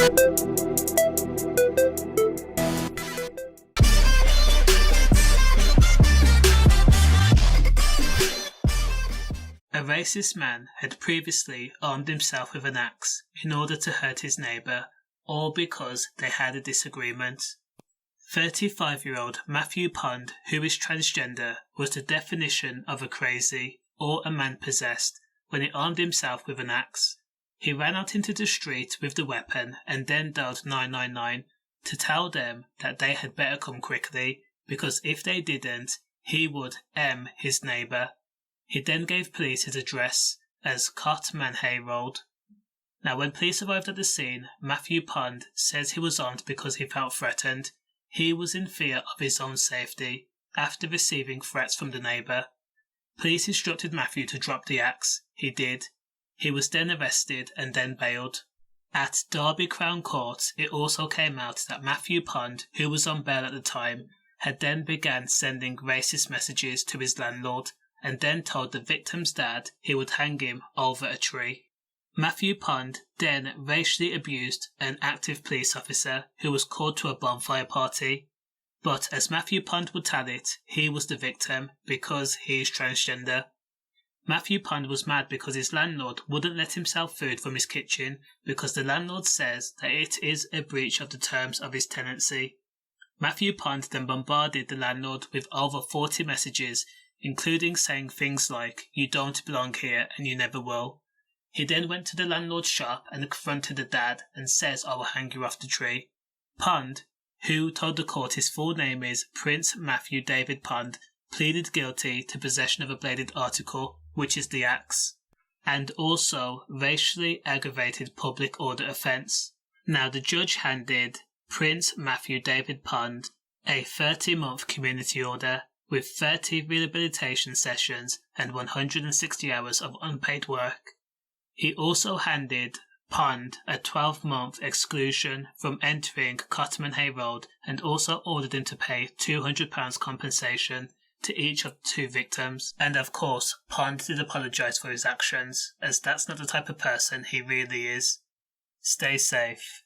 A racist man had previously armed himself with an axe in order to hurt his neighbour, all because they had a disagreement. 35-year-old Mathew Pond, who is transgender, was the definition of a crazy or a man possessed when he armed himself with an axe. He ran out into the street with the weapon and then dialed 999 to tell them that they had better come quickly, because if they didn't, he would his neighbour. He then gave police his address as Cotmanhay Road. Now, when police arrived at the scene, Mathew Pond says he was armed because he felt threatened. He was in fear of his own safety after receiving threats from the neighbour. Police instructed Mathew to drop the axe. He did. He was then arrested and then bailed. At Derby Crown Court, it also came out that Mathew Pond, who was on bail at the time, had then began sending racist messages to his landlord, and then told the victim's dad he would hang him over a tree. Mathew Pond then racially abused an active police officer who was called to a bonfire party. But as Mathew Pond would tell it, he was the victim because he is transgender. Mathew Pond was mad because his landlord wouldn't let him sell food from his kitchen because the landlord says that it is a breach of the terms of his tenancy. Mathew Pond then bombarded the landlord with over 40 messages, including saying things like, "You don't belong here and you never will." He then went to the landlord's shop and confronted the dad and says, "I will hang you off the tree." Pond, who told the court his full name is Prince Mathew David Pond, pleaded guilty to possession of a bladed article, which is the axe, and also racially aggravated public order offence. Now, the judge handed Prince Mathew David Pond a 30-month community order with 30 rehabilitation sessions and 160 hours of unpaid work. He also handed Pond a 12-month exclusion from entering Cotmanhay Road and also ordered him to pay £200 compensation to each of 2 victims. And of course, Pond did apologise for his actions, as that's not the type of person he really is. Stay safe.